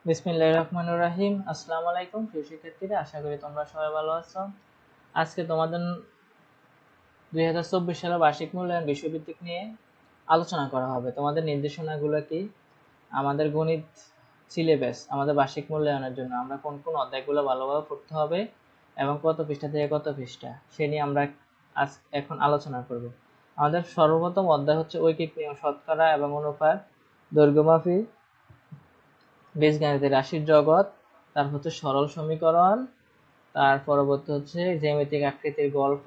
বিসমিল্লাহির রহমানির রহিম। আসসালামু আলাইকুম প্রিয় শিক্ষার্থীরা, আশা করি তোমরা সবাই ভালো আছো। আজকে তোমাদের 2024 সালের বার্ষিক মূল্যায়ন বিষয়ভিত্তিক নিয়ে আলোচনা করা হবে। তোমাদের নির্দেশনাগুলো কি, আমাদের গণিত সিলেবাস, আমাদের বার্ষিক মূল্যায়নের জন্য আমরা কোন কোন অধ্যায়গুলো ভালোভাবে পড়তে হবে এবং কত পৃষ্ঠা থেকে কত পৃষ্ঠা, সে নিয়ে আমরা এখন আলোচনা করব। আমাদের সর্বপ্রথম অধ্যায় হচ্ছে ঐকিক নিয়ম, শতকরা এবং অনুপাত, দৈর্ঘ্যমাপী, বীজগণিতের রাশির জগৎ, তারপর হচ্ছে সরল সমীকরণ, তার পরবর্তী হচ্ছে জ্যামিতিক আকৃতির গল্প,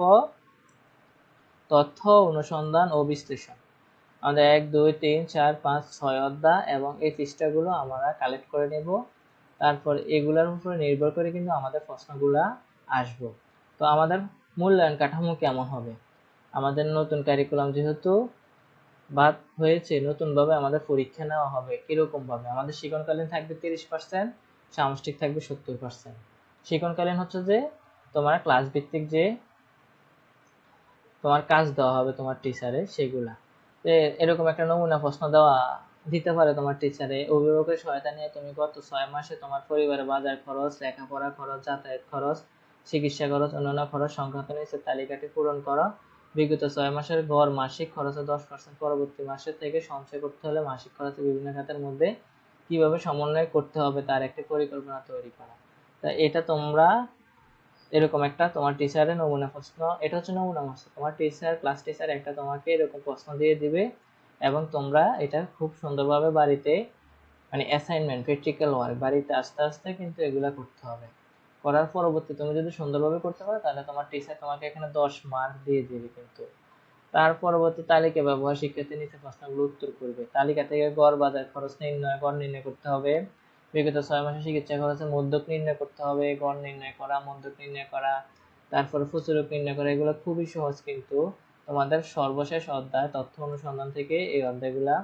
তথ্য অনুসন্ধান ও বিশ্লেষণ। আমাদের 1, 2, 3, 4, 5, 6 অধ্যায় এবং এই পৃষ্ঠাগুলো আমরা কালেক্ট করে নেব। তারপর এগুলোর উপরে নির্ভর করে কিন্তু আমাদের প্রশ্নগুলা আসবো। তো আমাদের মূল্যায়ন কাঠামো কেমন হবে? আমাদের নতুন কারিকুলাম যেহেতু বাদ হয়েছে, নতুনভাবে আমাদের পরীক্ষা নেওয়া হবে। কিরকম ভাবে? আমাদের শিক্ষণকালীন থাকবে 30%, সামষ্টিক থাকবে 70%। শিক্ষণকালীন হচ্ছে যে তোমার ক্লাস ভিত্তিক যে তোমার কাজ দেওয়া হবে তোমার টিচারে, সেগুলা এরকম একটা নমুনা প্রশ্ন দিতে পারে তোমার টিচারে। অভিভাবকের সহায়তা নিয়ে তুমি গত 6 মাসে তোমার পরিবারের বাজার খরচ, লেখাপড়া খরচ, যাতায়াত খরচ, চিকিৎসা খরচ, অন্যান্য খরচ সংক্রান্ত নিচের তালিকাটি পূরণ করো। বিগত 6 মাসের গড় মাসিক খরচের 10% পরবর্তী মাসের থেকে সঞ্চয় করতে হলে মাসিক খরচের বিভিন্ন খাতের মধ্যে কিভাবে সমন্বয় করতে হবে তার একটি পরিকল্পনা তৈরি করা। তা এটা তোমরা এরকম একটা তোমার টিচারের নমুনা প্রশ্ন, এটা হচ্ছে নমুনা প্রশ্ন। তোমার টিচার, ক্লাস টিচার একটা তোমাকে এরকম প্রশ্ন দিয়ে দিবে এবং তোমরা এটা খুব সুন্দরভাবে বাড়িতে, মানে অ্যাসাইনমেন্ট, প্র্যাকটিক্যাল ওয়ার্ক, বাড়িতে আস্তে আস্তে কিন্তু এগুলা করতে হবে। করার পরবর্তী তুমি যদি সুন্দরভাবে করতে পারো তাহলে তোমার টিচার তোমাকে এখানে 10 মার্ক দিয়ে দিবে কিন্তু। তার পরবর্তী তালিকা ব্যবহার, শিক্ষার্থী নিচে প্রশ্নগুলো উত্তর করবে। তালিকা থেকে গড় বাজার খরচ গড় নির্ণয় করতে হবে। বিগত 6 মাসের চিকিৎসা খরচের মধ্যক নির্ণয় করতে হবে, গড় নির্ণয় করা, মধ্যক নির্ণয় করা, তারপরে প্রচুরক নির্ণয় করা। এগুলো খুবই সহজ কিন্তু তোমাদের সর্বশেষ অধ্যায় তথ্য অনুসন্ধান থেকে এই অধ্যায়গুলা,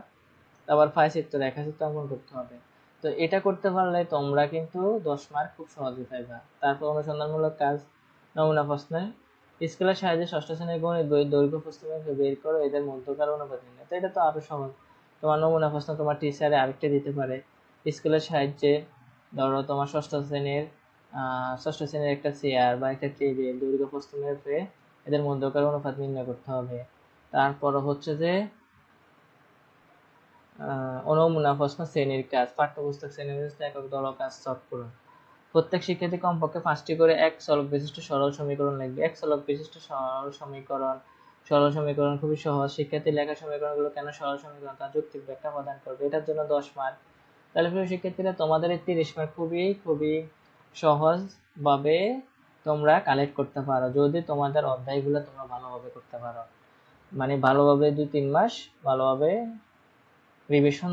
আবার চিত্র, রেখাচিত্র অঙ্কন করতে হবে। তো এটা করতে পারলে তোমরা কিন্তু 10 মার্ক খুব সহজে পাইবা। তারপর অনুসন্ধানমূলক কাজ, নমুনা প্রশ্নে স্কেলের সাহায্যে ষষ্ঠ শ্রেণীর গণিত বইয়ের দৈর্ঘ্য প্রস্থ বের করো, এদের মধ্যকার অনুপাত নির্ণয়। তো এটা তো আরো সহজ। তোমার নমুনা প্রশ্ন তোমার টিচারে আরেকটা দিতে পারে। স্কেলের সাহায্যে ধরো তোমার ষষ্ঠ শ্রেণীর একটা চেয়ার বা একটা টেবিল দৈর্ঘ্য প্রস্থ মেপে এদের মধ্যকার অনুপাত নির্ণয় করতে হবে। তারপর হচ্ছে যে নমুনা প্রশ্ন শ্রেণীর কাজ, পাঠ্যপুস্তক শ্রেণীর একক দল কাজ সলভ করুন। প্রত্যেক শিক্ষার্থী কমপক্ষে 5টি করে এক চলক বিশিষ্ট সরল সমীকরণ লিখবে। এক চলক বিশিষ্ট সরল সমীকরণ খুবই সহজ। শিক্ষার্থী লেখা সমীকরণগুলো কেন সরল সমীকরণ তার যৌক্তিক ব্যাখ্যা প্রদান করবে। এটার জন্য 10 মার্ক। তাহলে প্রিয় শিক্ষার্থীরা, তোমাদের এই 30 মার্ক খুবই খুবই সহজভাবে তোমরা কালেক্ট করতে পারো যদি তোমাদের অধ্যায়গুলো তোমরা ভালোভাবে করতে পারো। মানে ভালোভাবে 2-3 মাস ভালোভাবে রিভিশন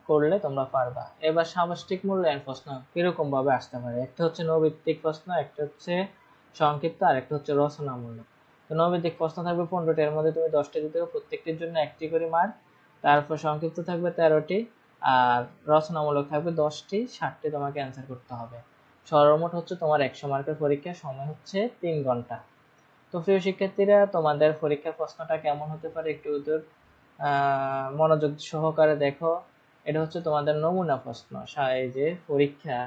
করলে তোমরা পারবা। এবার সামষ্টিক মূল্যায়ন প্রশ্ন কিরকম ভাবে আসতে পারে? একটা হচ্ছে নৈর্ব্যক্তিক প্রশ্ন, একটা হচ্ছে সংক্ষিপ্ত, আর একটা হচ্ছে রচনামূলক। তো নৈর্ব্যক্তিক প্রশ্ন থাকবে 15টি, এর মধ্যে তুমি 10টি দিতে হবে, প্রত্যেকটির জন্য 1টি করে মার্ক। তারপর সংক্ষিপ্ত থাকবে 13টি, আর রচনামূলক থাকবে 10টি, 60টি তোমাকে অ্যান্সার করতে হবে। সর্বমোট হচ্ছে তোমার 100 মার্কের পরীক্ষা, সময় হচ্ছে 3 ঘন্টা। তো প্রিয় শিক্ষার্থীরা, তোমাদের পরীক্ষার প্রশ্নটা কেমন হতে পারে একটু মনোযোগ সহকারে দেখো। এটা হচ্ছে তোমাদের নমুনা প্রশ্ন, এই যে পরীক্ষা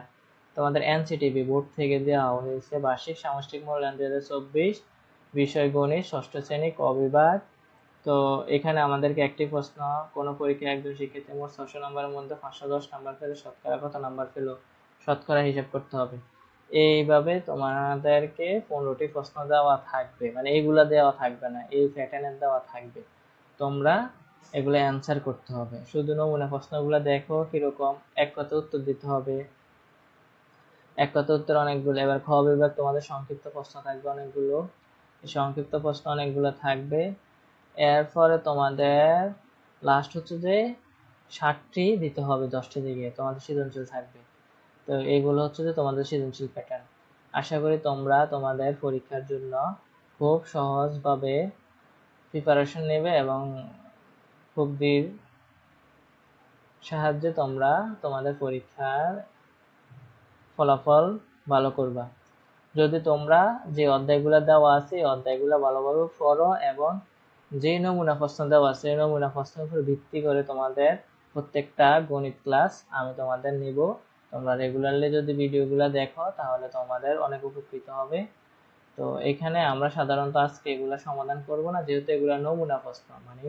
তোমাদের এনসিটিভি বোর্ড থেকে দেওয়া হয়েছে। বার্ষিক সামষ্টিক মূল্যায়ন 2024, বিষয় গণিত, ষষ্ঠ শ্রেণী, ক বিভাগ। তো এখানে আমাদেরকে একটি প্রশ্ন, কোন পরীক্ষায় একজন শিক্ষার্থী মোট 600 নম্বরের মধ্যে 510 নাম্বার পেলে শতকরা কত নাম্বার পেল, শতকরা হিসাব করতে হবে। এইভাবে তোমাদেরকে 15টি প্রশ্ন দেওয়া থাকবে, মানে এইগুলা দেওয়া থাকবে না, এই প্যাটার্নের দেওয়া থাকবে। তোমরা এগুলো অ্যান্সার করতে হবে। শুধু নমুনা প্রশ্নগুলো দেখো কিরকম, এক কথা উত্তর দিতে হবে। এক কথা উত্তর অনেকগুলো। এবার খ বিভাগ তোমাদের সংক্ষিপ্ত প্রশ্ন থাকবে অনেকগুলো, সংক্ষিপ্ত প্রশ্ন অনেকগুলো থাকবে। এরপরে তোমাদের লাস্ট হচ্ছে যে 60টি দিতে হবে, 10টি দিকে তোমাদের সৃজনশীল থাকবে। তো এগুলো হচ্ছে যে তোমাদের সৃজনশীল প্যাটার্ন। আশা করি তোমরা তোমাদের পরীক্ষার জন্য খুব সহজভাবে প্রিপারেশন নেবে এবং বুদ্ধির সাহায্যে তোমরা তোমাদের পরীক্ষার ফলাফল ভালো করবা। যদি তোমরা যে অধ্যায়গুলো দেওয়া আছে এই অধ্যায়গুলো ভালোভাবে পড়ো এবং যে নমুনা প্রশ্ন দেওয়া আছে এই নমুনা প্রশ্নের উপর ভিত্তি করে তোমাদের প্রত্যেকটা গণিত ক্লাস আমি তোমাদের নিব তোমরা রেগুলারলি যদি ভিডিওগুলো দেখো তাহলে তোমাদের অনেক উপকৃত হবে। তো এখানে আমরা সাধারণত আজকে এগুলা সমাধান করব না, যেহেতু এগুলা নমুনা প্রশ্ন, মানে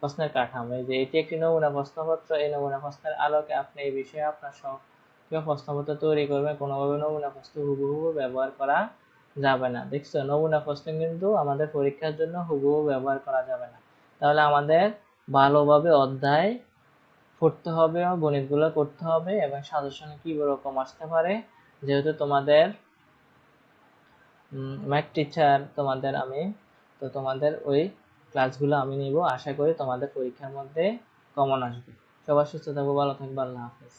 প্রশ্নের কাঠামো। যে এটি একটি নমুনা প্রশ্নপত্র, এই নমুনা প্রশ্নের আলোকে আপনি এই বিষয়ে আপনার স্বকীয় প্রশ্নপত্র তৈরি করবেন। কোনোভাবে নমুনা প্রশ্ন হুবহু ব্যবহার করা যাবে না। দেখছো, নমুনা প্রশ্ন কিন্তু আমাদের পরীক্ষার জন্য হুবহু ব্যবহার করা যাবে না। তাহলে আমাদের ভালোভাবে অধ্যায় পড়তে হবে, গণিতগুলো করতে হবে, এবং সাজেশনে কি রকম আসতে পারে, যেহেতু তোমাদের ম্যাথ টিচার তোমাদের আমি, তো তোমাদের ওই ক্লাসগুলো আমি নিব। আশা করি তোমাদের পরীক্ষার মধ্যে কমন আসবে। সবার সুস্থ থাকবো, ভালো থাকবো, আল্লাহ হাফেজ।